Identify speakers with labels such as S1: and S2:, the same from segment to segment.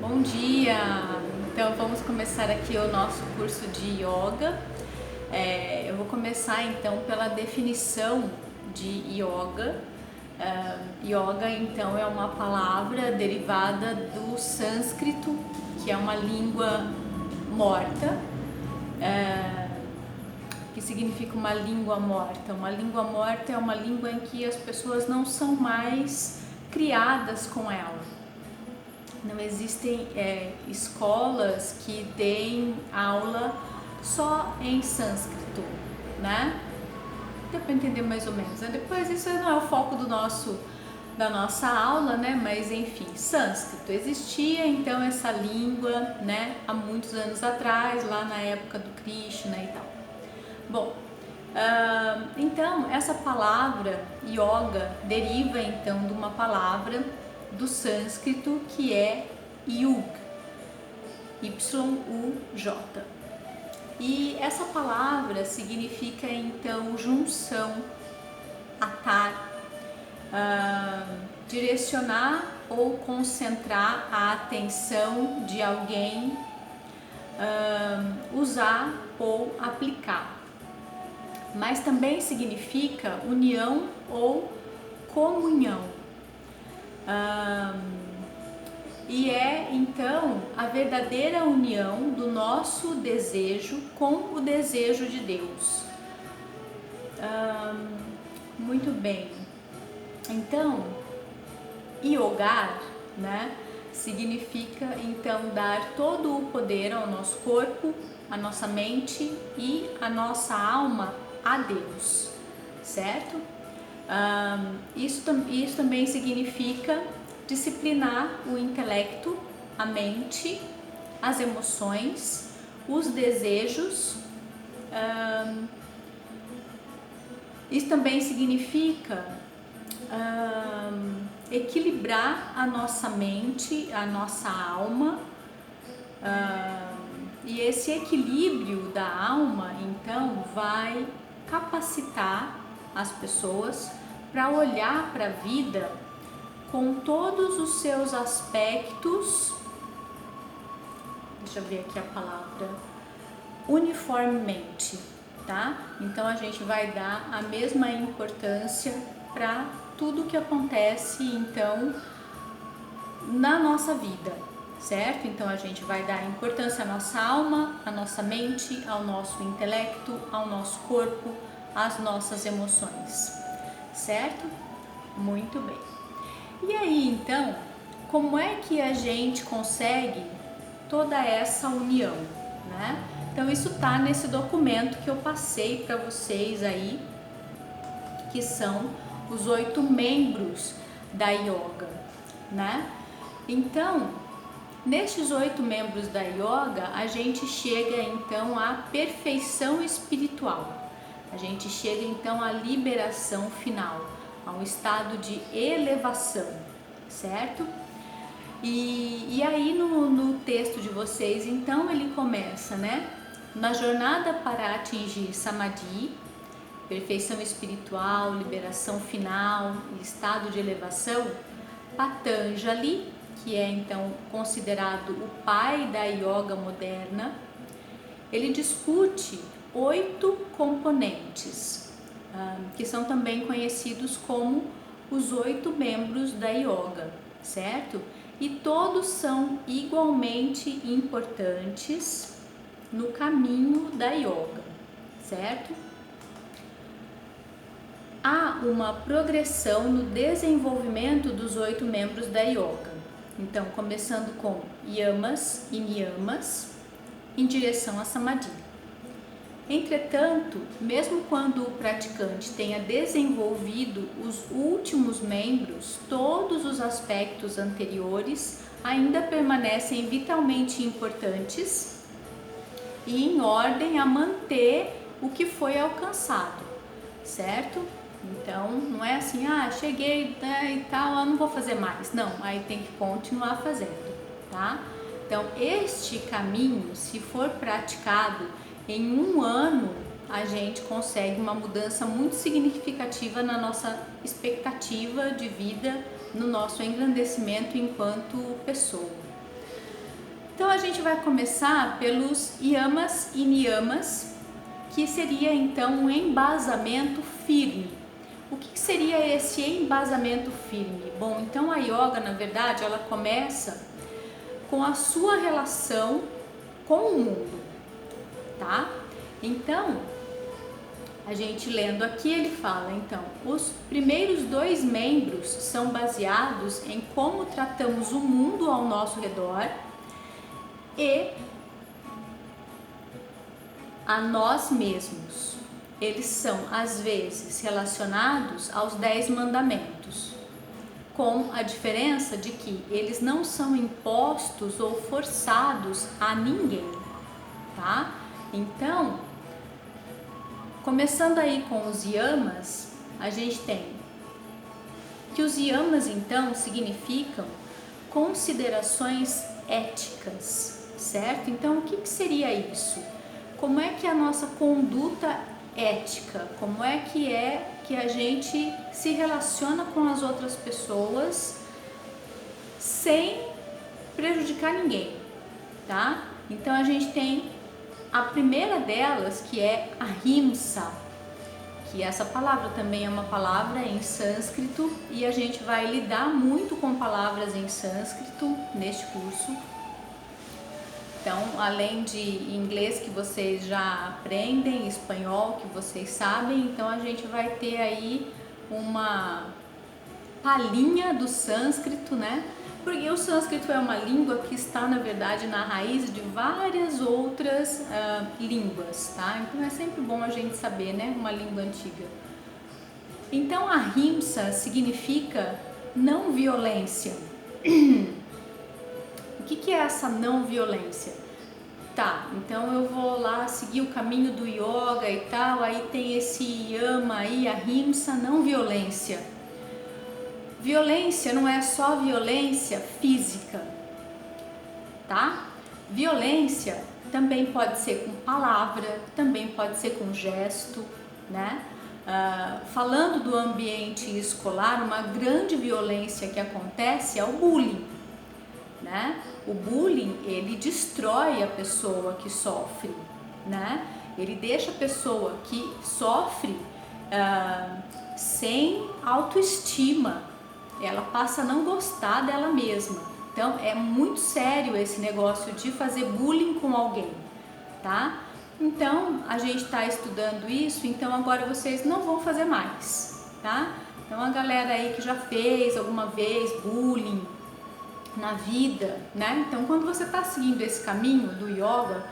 S1: Bom dia! Então vamos começar aqui o nosso curso de Yoga. Eu vou começar então pela definição de Yoga. Yoga então é uma palavra derivada do sânscrito, que é uma língua morta. Que significa uma língua morta? Uma língua morta é uma língua em que as pessoas não são mais criadas com ela. Não existem escolas que deem aula só em sânscrito, né? Deu para entender mais ou menos. Depois isso não é o foco da nossa aula, né? Mas enfim, sânscrito existia então essa língua, né? Há muitos anos atrás, lá na época do Krishna e tal. Bom, então essa palavra yoga deriva então de uma palavra do sânscrito que é yug, Y-U-J. E essa palavra significa então junção, atar, direcionar ou concentrar a atenção de alguém, usar ou aplicar. Mas também significa união ou comunhão. E é então a verdadeira união do nosso desejo com o desejo de Deus. Muito bem. Então, yogar, né, significa então dar todo o poder ao nosso corpo, à nossa mente e à nossa alma a Deus, certo? Isso também significa disciplinar o intelecto, a mente, as emoções, os desejos. Isso também significa equilibrar a nossa mente, a nossa alma. E esse equilíbrio da alma, então, vai capacitar as pessoas para olhar para a vida com todos os seus aspectos, deixa eu ver aqui a palavra, uniformemente, tá? Então a gente vai dar a mesma importância para tudo que acontece então na nossa vida, certo? Então a gente vai dar importância à nossa alma, à nossa mente, ao nosso intelecto, ao nosso corpo, às nossas emoções, certo? Muito bem. E aí então, como é que a gente consegue toda essa união, né? Então isso tá nesse documento que eu passei para vocês aí, que são os 8 membros da yoga, né? Então, nestes 8 membros da yoga, a gente chega então à perfeição espiritual. A gente chega então à liberação final, a um estado de elevação, certo? E aí no texto de vocês, então, ele começa, né? Na jornada para atingir Samadhi, perfeição espiritual, liberação final, estado de elevação, Patanjali, que é então considerado o pai da yoga moderna, ele discute 8 componentes, que são também conhecidos como os 8 membros da yoga, certo? E todos são igualmente importantes no caminho da yoga, certo? Há uma progressão no desenvolvimento dos 8 membros da yoga. Então, começando com yamas e niyamas, em direção a Samadhi. Entretanto, mesmo quando o praticante tenha desenvolvido os últimos membros, todos os aspectos anteriores ainda permanecem vitalmente importantes e em ordem a manter o que foi alcançado, certo? Então, não é assim, cheguei, né, e tal, eu não vou fazer mais. Não, aí tem que continuar fazendo, tá? Então, este caminho, se for praticado em 1 ano, a gente consegue uma mudança muito significativa na nossa expectativa de vida, no nosso engrandecimento enquanto pessoa. Então a gente vai começar pelos yamas e niyamas, que seria então um embasamento firme. O que seria esse embasamento firme? Bom, então a yoga, na verdade, ela começa com a sua relação com o mundo, tá? Então, a gente lendo aqui, ele fala, então, os primeiros 2 membros são baseados em como tratamos o mundo ao nosso redor e a nós mesmos. Eles são, às vezes, relacionados aos 10 mandamentos, com a diferença de que eles não são impostos ou forçados a ninguém, tá? Então, começando aí com os yamas, a gente tem que os yamas, então, significam considerações éticas, certo? Então, o que seria isso? Como é que é a nossa conduta ética? Como é que a gente se relaciona com as outras pessoas sem prejudicar ninguém, tá? Então, a gente tem a primeira delas, que é ahimsa, que essa palavra também é uma palavra em sânscrito e a gente vai lidar muito com palavras em sânscrito neste curso. Então, além de inglês que vocês já aprendem, espanhol que vocês sabem, então a gente vai ter aí uma palhinha do sânscrito, né? Porque o sânscrito é uma língua que está, na verdade, na raiz de várias outras línguas, tá? Então é sempre bom a gente saber, né? Uma língua antiga. Então, ahimsa significa não violência. O que é essa não violência? Tá, então eu vou lá seguir o caminho do yoga e tal, aí tem esse yama aí, ahimsa, não violência. Violência não é só violência física, tá? Violência também pode ser com palavra, também pode ser com gesto, né? Falando do ambiente escolar, uma grande violência que acontece é o bullying, né? O bullying, ele destrói a pessoa que sofre, né? Ele deixa a pessoa que sofre sem autoestima, ela passa a não gostar dela mesma. Então é muito sério esse negócio de fazer bullying com alguém, tá? Então a gente está estudando isso, então agora vocês não vão fazer mais, tá? Então a galera aí que já fez alguma vez bullying na vida, né? Então quando você está seguindo esse caminho do yoga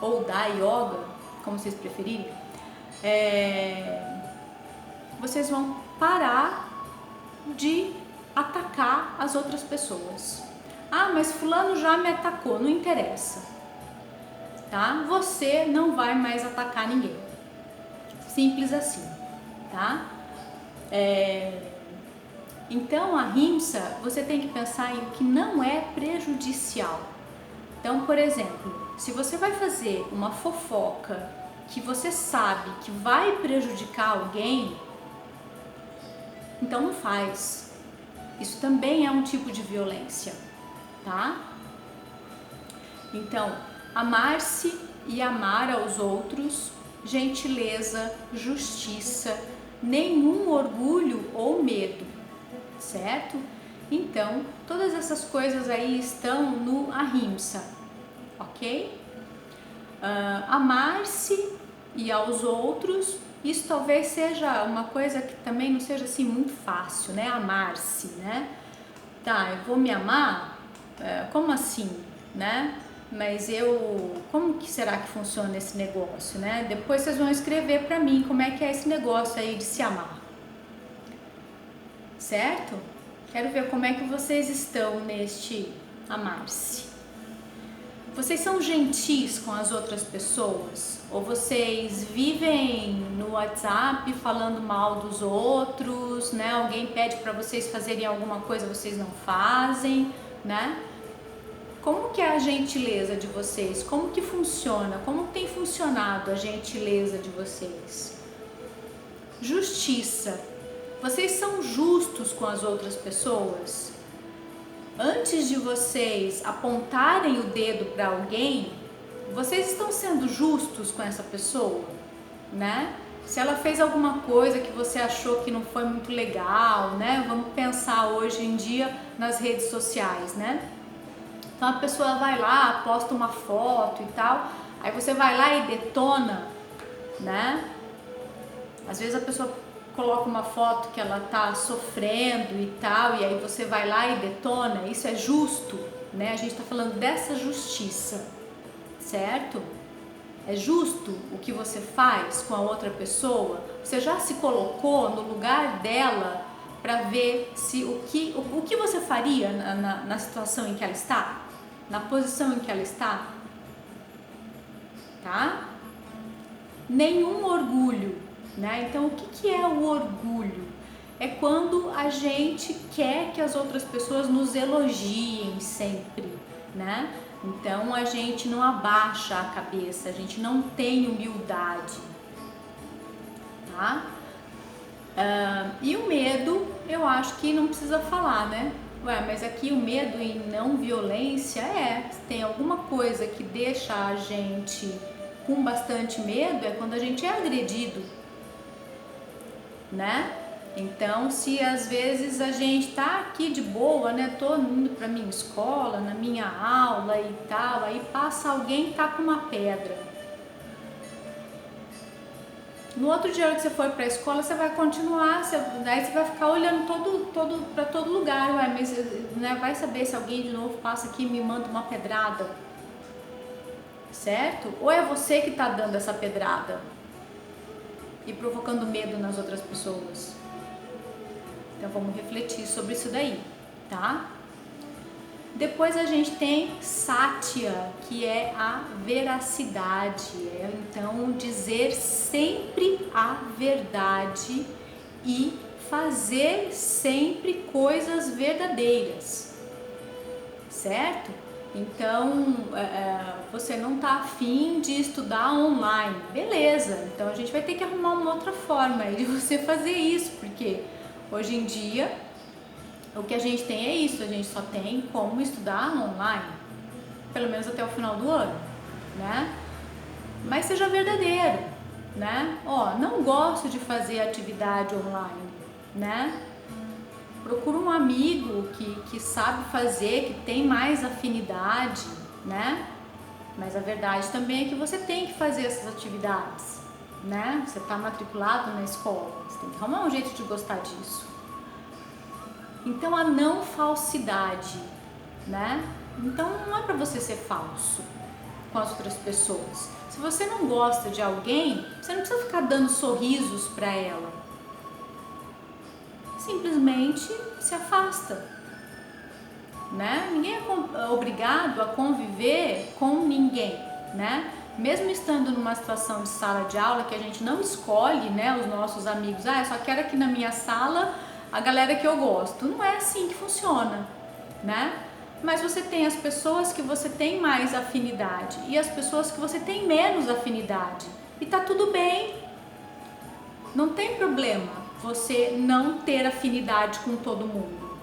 S1: ou da yoga, como vocês preferirem, vocês vão parar de atacar as outras pessoas. Ah, mas fulano já me atacou, não interessa, tá? Você não vai mais atacar ninguém, simples assim, tá? Então, a ahimsa, você tem que pensar em o que não é prejudicial. Então, por exemplo, se você vai fazer uma fofoca que você sabe que vai prejudicar alguém, então não faz. Isso também é um tipo de violência, tá? Então, amar-se e amar aos outros, gentileza, justiça, nenhum orgulho ou medo, certo? Então, todas essas coisas aí estão no ahimsa, ok? Amar-se e aos outros, isso talvez seja uma coisa que também não seja assim muito fácil, né? Amar-se, né? Tá, eu vou me amar? Como assim, né? Mas como que será que funciona esse negócio, né? Depois vocês vão escrever pra mim como é que é esse negócio aí de se amar, certo? Quero ver como é que vocês estão neste amar-se. Vocês são gentis com as outras pessoas? Ou vocês vivem no WhatsApp falando mal dos outros, né? Alguém pede para vocês fazerem alguma coisa, vocês não fazem, né? Como que é a gentileza de vocês? Como que funciona? Como tem funcionado a gentileza de vocês? Justiça. Vocês são justos com as outras pessoas? antes de vocês apontarem o dedo para alguém, vocês estão sendo justos com essa pessoa, né? Se ela fez alguma coisa que você achou que não foi muito legal, né? Vamos pensar hoje em dia nas redes sociais, né? Então a pessoa vai lá, posta uma foto e tal, aí você vai lá e detona, né? Às vezes a pessoa coloca uma foto que ela tá sofrendo e tal, e aí você vai lá e detona. Isso é justo, né? A gente tá falando dessa justiça, certo? É justo o que você faz com a outra pessoa? Você já se colocou no lugar dela para ver se o que você faria na situação em que ela está? Na posição em que ela está? Tá? Nenhum orgulho, né? Então, o que é o orgulho? É quando a gente quer que as outras pessoas nos elogiem sempre, né? Então a gente não abaixa a cabeça, a gente não tem humildade, tá? E o medo, eu acho que não precisa falar, né? Ué, mas aqui o medo em não violência tem alguma coisa que deixa a gente com bastante medo, é quando a gente é agredido, né? Então, se às vezes a gente tá aqui de boa, né, tô indo pra minha escola, na minha aula e tal, aí passa alguém e tá com uma pedra. No outro dia que você for pra escola, você vai continuar, daí você vai ficar olhando pra todo lugar, ué, mas né, vai saber se alguém de novo passa aqui e me manda uma pedrada, certo? Ou é você que tá dando essa pedrada e provocando medo nas outras pessoas? Então vamos refletir sobre isso daí, tá? Depois a gente tem Satya, que é a veracidade, então dizer sempre a verdade e fazer sempre coisas verdadeiras, certo? Então você não tá afim de estudar online, beleza, então a gente vai ter que arrumar uma outra forma aí de você fazer isso, porque hoje em dia, o que a gente tem é isso, a gente só tem como estudar online, pelo menos até o final do ano, né? Mas seja verdadeiro, né? Não gosto de fazer atividade online, né? Procura um amigo que sabe fazer, que tem mais afinidade, né? Mas a verdade também é que você tem que fazer essas atividades, né? Você está matriculado na escola, você tem que arrumar um jeito de gostar disso. Então a não falsidade, né? Então não é para você ser falso com as outras pessoas. Se você não gosta de alguém, você não precisa ficar dando sorrisos para ela. Simplesmente se afasta, né? Ninguém é obrigado a conviver com ninguém, né? Mesmo estando numa situação de sala de aula que a gente não escolhe, né, os nossos amigos, eu só quero aqui na minha sala a galera que eu gosto. Não é assim que funciona, né? Mas você tem as pessoas que você tem mais afinidade e as pessoas que você tem menos afinidade. E tá tudo bem. Não tem problema você não ter afinidade com todo mundo,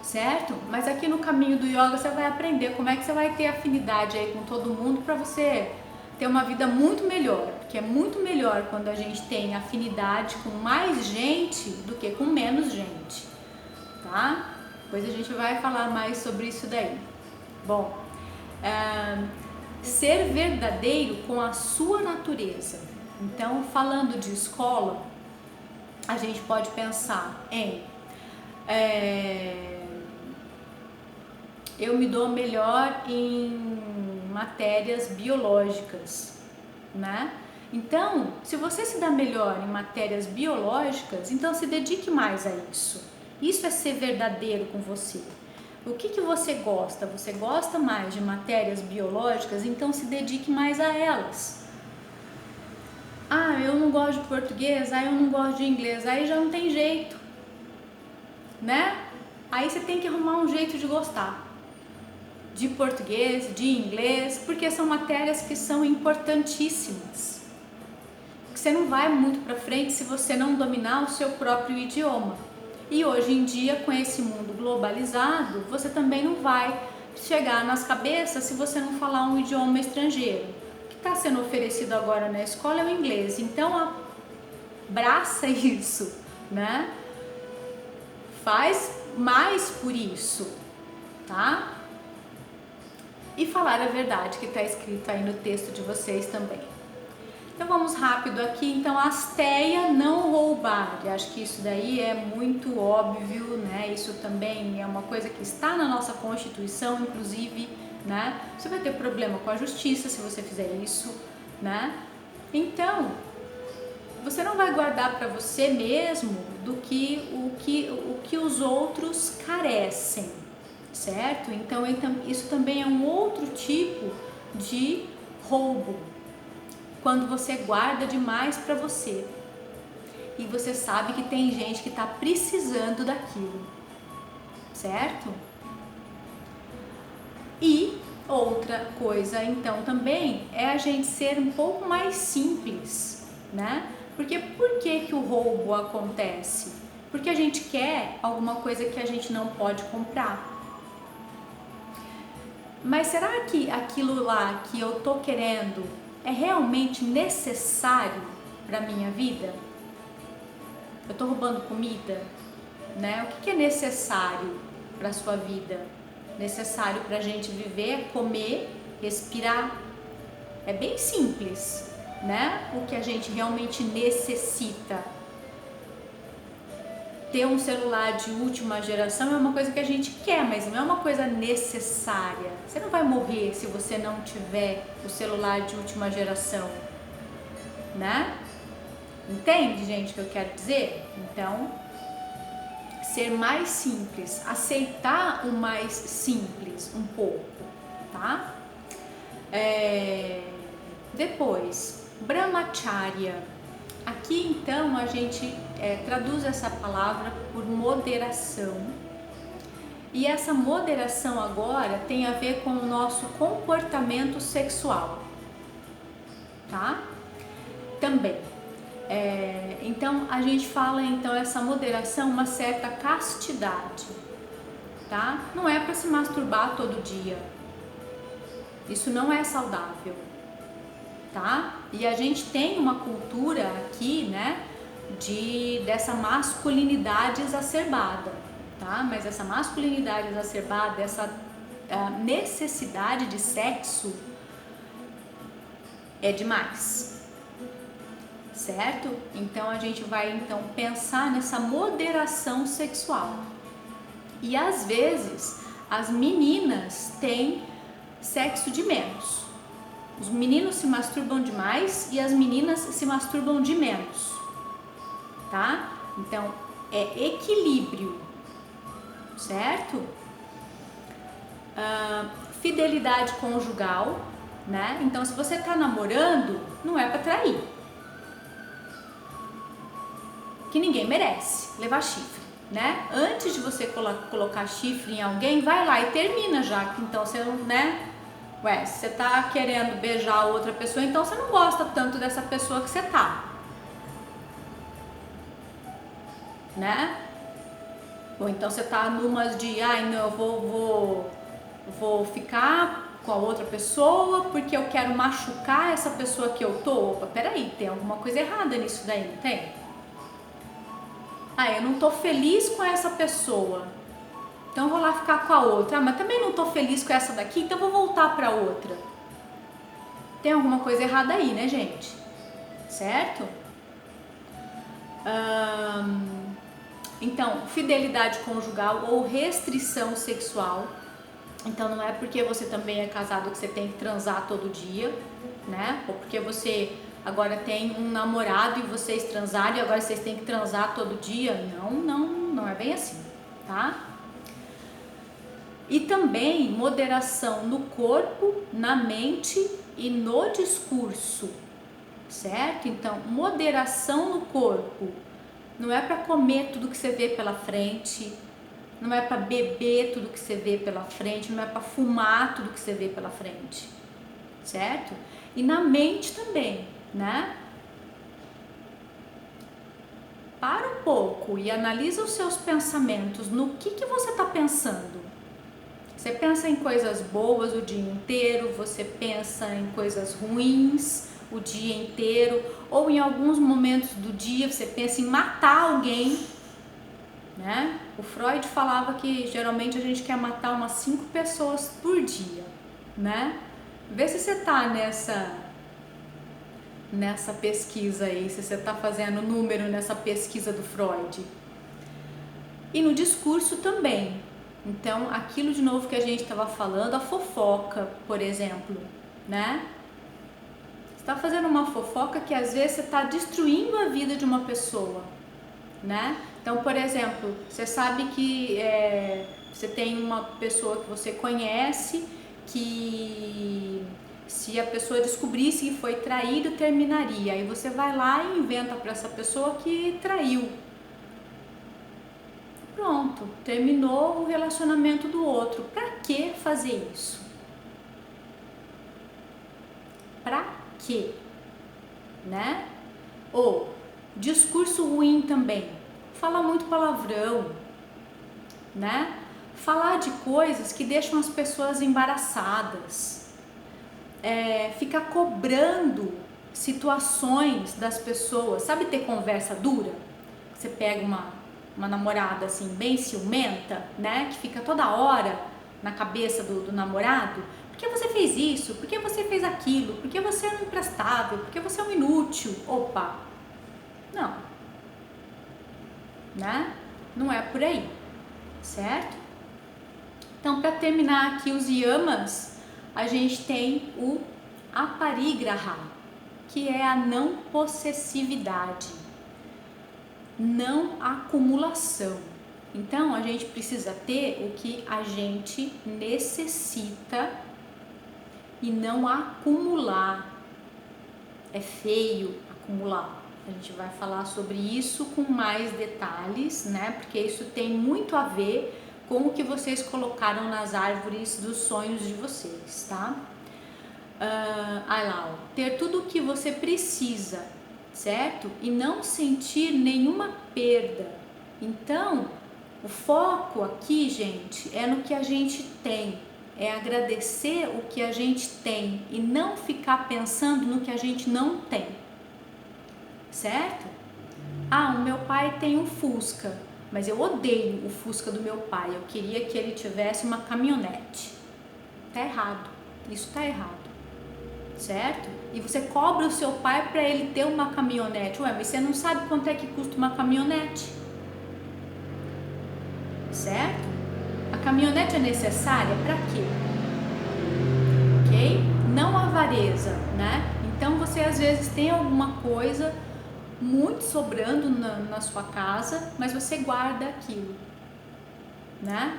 S1: certo? Mas aqui no caminho do yoga você vai aprender como é que você vai ter afinidade aí com todo mundo para você ter uma vida muito melhor, porque é muito melhor quando a gente tem afinidade com mais gente do que com menos gente, tá? Depois a gente vai falar mais sobre isso daí. Bom, ser verdadeiro com a sua natureza. Então, falando de escola, a gente pode pensar em eu me dou melhor em matérias biológicas, né? Então, se você se dá melhor em matérias biológicas, então se dedique mais a isso. Isso é ser verdadeiro com você. O que você gosta? Você gosta mais de matérias biológicas? Então se dedique mais a elas. Eu não gosto de português, eu não gosto de inglês, aí já não tem jeito, né? Aí você tem que arrumar um jeito de gostar de português, de inglês, porque são matérias que são importantíssimas. Você não vai muito para frente se você não dominar o seu próprio idioma. E hoje em dia, com esse mundo globalizado, você também não vai chegar nas cabeças se você não falar um idioma estrangeiro. O que está sendo oferecido agora na escola é o inglês, então abraça isso, né? Faz mais por isso, tá? E falar a verdade que está escrito aí no texto de vocês também. Então vamos rápido aqui. Então, asteia, não roubar. Eu acho que isso daí é muito óbvio, né? Isso também é uma coisa que está na nossa Constituição, inclusive, né? Você vai ter problema com a justiça se você fizer isso, né? Então, você não vai guardar para você mesmo o que os outros carecem, certo? Então, isso também é um outro tipo de roubo. Quando você guarda demais para você e você sabe que tem gente que está precisando daquilo, certo? E outra coisa, então, também é a gente ser um pouco mais simples, né? Porque por que o roubo acontece? Porque a gente quer alguma coisa que a gente não pode comprar. Mas será que aquilo lá que eu tô querendo é realmente necessário para minha vida? Eu tô roubando comida, né? O que é necessário para sua vida? Necessário para a gente viver, comer, respirar. É bem simples, né? O que a gente realmente necessita. Ter um celular de última geração é uma coisa que a gente quer, mas não é uma coisa necessária. Você não vai morrer se você não tiver o celular de última geração, né? Entende, gente, o que eu quero dizer? Então, ser mais simples, aceitar o mais simples um pouco, tá? Depois, brahmacharya. Aqui então a gente traduz essa palavra por moderação, e essa moderação agora tem a ver com o nosso comportamento sexual, tá? Também. Então a gente fala então essa moderação, uma certa castidade, tá? Não é para se masturbar todo dia, isso não é saudável. Tá? E a gente tem uma cultura aqui, né, dessa masculinidade exacerbada, tá? Mas essa masculinidade exacerbada, essa necessidade de sexo é demais, certo? Então a gente vai então pensar nessa moderação sexual. E às vezes as meninas têm sexo de menos. Os meninos se masturbam demais e as meninas se masturbam de menos, tá? Então, é equilíbrio, certo? Fidelidade conjugal, né? Então, se você tá namorando, não é pra trair. Que ninguém merece levar chifre, né? Antes de você colocar chifre em alguém, vai lá e termina já. Então, você não, né? Ué, se você tá querendo beijar outra pessoa, então você não gosta tanto dessa pessoa que você tá, né? Ou então você tá numas de, ai não, eu vou ficar com a outra pessoa porque eu quero machucar essa pessoa que eu tô. Opa, peraí, tem alguma coisa errada nisso daí, não tem? Ah, eu não tô feliz com essa pessoa, então eu vou lá ficar com a outra. Ah, mas também não tô feliz com essa daqui, então eu vou voltar pra outra. Tem alguma coisa errada aí, né, gente? Certo? Então, fidelidade conjugal ou restrição sexual. Então, não é porque você também é casado que você tem que transar todo dia, né? Ou porque você agora tem um namorado e vocês transaram e agora vocês têm que transar todo dia. Não é bem assim, tá? E também moderação no corpo, na mente e no discurso, certo? Então, moderação no corpo não é para comer tudo que você vê pela frente, não é para beber tudo que você vê pela frente, não é para fumar tudo que você vê pela frente, certo? E na mente também, né? Para um um pouco e analisa os seus pensamentos. No que você está pensando? Você pensa em coisas boas o dia inteiro? Você pensa em coisas ruins o dia inteiro? Ou em alguns momentos do dia você pensa em matar alguém, né? O Freud falava que geralmente a gente quer matar umas 5 pessoas por dia, né? Vê se você tá nessa pesquisa aí, se você tá fazendo número nessa pesquisa do Freud. E no discurso também. Então, aquilo de novo que a gente estava falando, a fofoca, por exemplo, né? Você está fazendo uma fofoca que às vezes você está destruindo a vida de uma pessoa, né? Então, por exemplo, você sabe que você tem uma pessoa que você conhece que se a pessoa descobrisse que foi traído, terminaria. Aí você vai lá e inventa para essa pessoa que traiu. Pronto, terminou o relacionamento do outro. Pra que fazer isso? Pra quê? Né? Ou discurso ruim também. Fala muito palavrão, né? Falar de coisas que deixam as pessoas embaraçadas. Ficar cobrando situações das pessoas. Sabe ter conversa dura? Você pega uma namorada assim bem ciumenta, né, que fica toda hora na cabeça do namorado, por que você fez isso, por que você fez aquilo, por que você é um imprestável, por que você é um inútil, opa, não, né, não é por aí, certo? Então, para terminar aqui os yamas, a gente tem o aparigraha, que é a não possessividade, não acumulação. Então a gente precisa ter o que a gente necessita e não acumular. É feio acumular. A gente vai falar sobre isso com mais detalhes, né? Porque isso tem muito a ver com o que vocês colocaram nas árvores dos sonhos de vocês, tá? Aí lá, ó, ter tudo o que você precisa, certo? E não sentir nenhuma perda. Então, o foco aqui, gente, é no que a gente tem, é agradecer o que a gente tem e não ficar pensando no que a gente não tem, certo? Ah, o meu pai tem um Fusca, mas eu odeio o Fusca do meu pai, eu queria que ele tivesse uma caminhonete. Tá errado, isso tá errado. Certo? E você cobra o seu pai para ele ter uma caminhonete. Ué, mas você não sabe quanto é que custa uma caminhonete? Certo? A caminhonete é necessária para quê? Ok? Não avareza, né? Então você às vezes tem alguma coisa muito sobrando na sua casa, mas você guarda aquilo, né?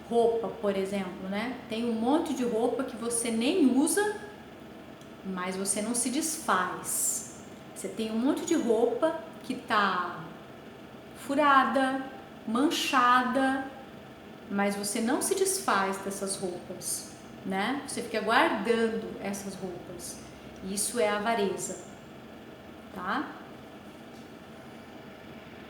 S1: Roupa, por exemplo, né? Tem um monte de roupa que você nem usa, mas você não se desfaz. Você tem um monte de roupa que tá furada, manchada, mas você não se desfaz dessas roupas, né? Você fica guardando essas roupas. Isso é avareza, tá?